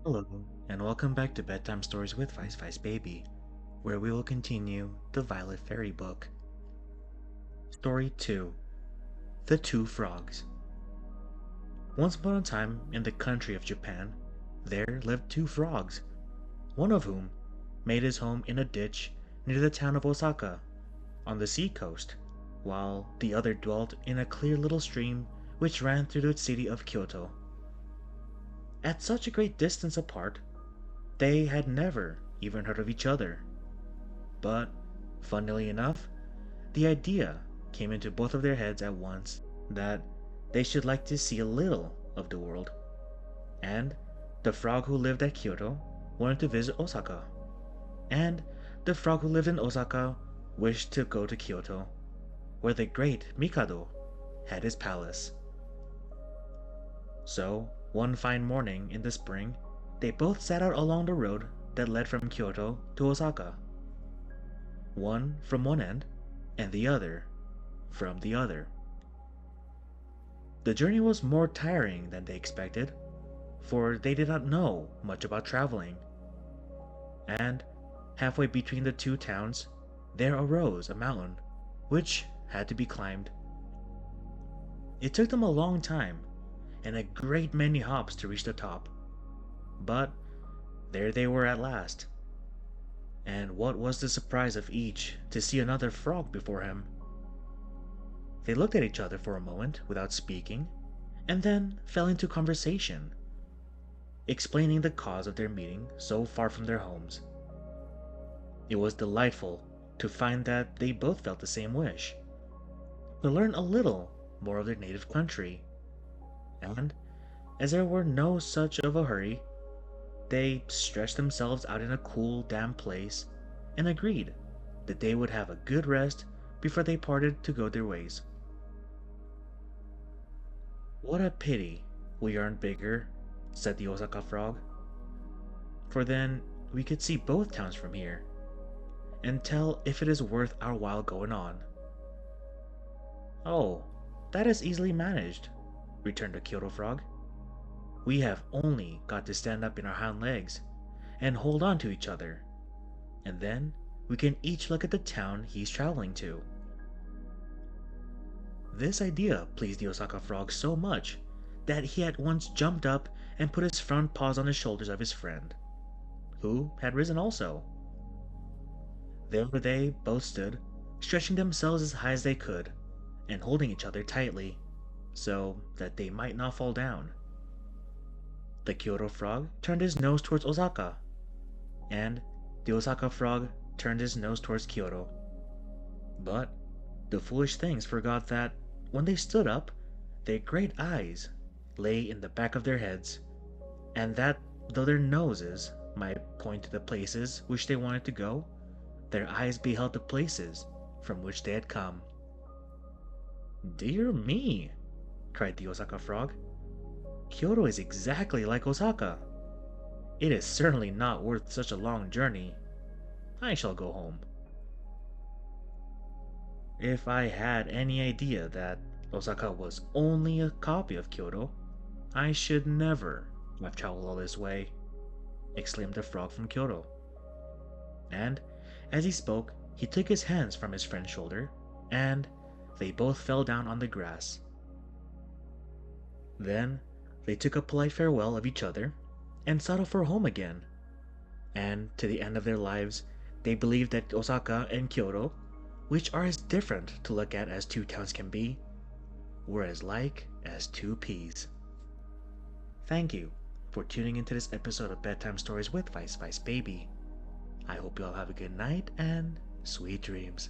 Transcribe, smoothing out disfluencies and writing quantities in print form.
Hello, and welcome back to Bedtime Stories with Vice Vice Baby, where we will continue the Violet Fairy book. Story 2: The Two Frogs. Once upon a time, in the country of Japan, there lived two frogs, one of whom made his home in a ditch near the town of Osaka, on the sea coast, while the other dwelt in a clear little stream which ran through the city of Kyoto. At such a great distance apart, they had never even heard of each other. But, funnily enough, the idea came into both of their heads at once that they should like to see a little of the world, and the frog who lived at Kyoto wanted to visit Osaka, and the frog who lived in Osaka wished to go to Kyoto, where the great Mikado had his palace. So, one fine morning in the spring, they both set out along the road that led from Kyoto to Osaka, one from one end and the other from the other. The journey was more tiring than they expected, for they did not know much about traveling, and halfway between the two towns there arose a mountain which had to be climbed. It took them a long time and a great many hops to reach the top, but there they were at last. And what was the surprise of each to see another frog before him. They looked at each other for a moment without speaking, and then fell into conversation, explaining the cause of their meeting so far from their homes. It was delightful to find that they both felt the same wish, to learn a little more of their native country, and as there were no such of a hurry, they stretched themselves out in a cool, damp place and agreed that they would have a good rest before they parted to go their ways. "What a pity we aren't bigger," said the Osaka frog, "for then we could see both towns from here, and tell if it is worth our while going on." "Oh, that is easily managed," returned the Kyoto frog. "We have only got to stand up in our hind legs and hold on to each other, and then we can each look at the town he's traveling to." This idea pleased the Osaka frog so much that he at once jumped up and put his front paws on the shoulders of his friend, who had risen also. There they both stood, stretching themselves as high as they could, and holding each other tightly, so that they might not fall down. The Kyoto frog turned his nose towards Osaka, and the Osaka frog turned his nose towards Kyoto. But the foolish things forgot that, when they stood up, their great eyes lay in the back of their heads, and that though their noses might point to the places which they wanted to go, their eyes beheld the places from which they had come. "Dear me!" cried the Osaka frog. "Kyoto is exactly like Osaka. It is certainly not worth such a long journey. I shall go home." "If I had any idea that Osaka was only a copy of Kyoto, I should never have traveled all this way," exclaimed the frog from Kyoto. And as he spoke, he took his hands from his friend's shoulder, and they both fell down on the grass. Then they took a polite farewell of each other and started for home again, and to the end of their lives they believed that Osaka and Kyoto, which are as different to look at as two towns can be, were as like as two peas. Thank you for tuning into this episode of Bedtime Stories with Vice Vice Baby. I hope you all have a good night and sweet dreams.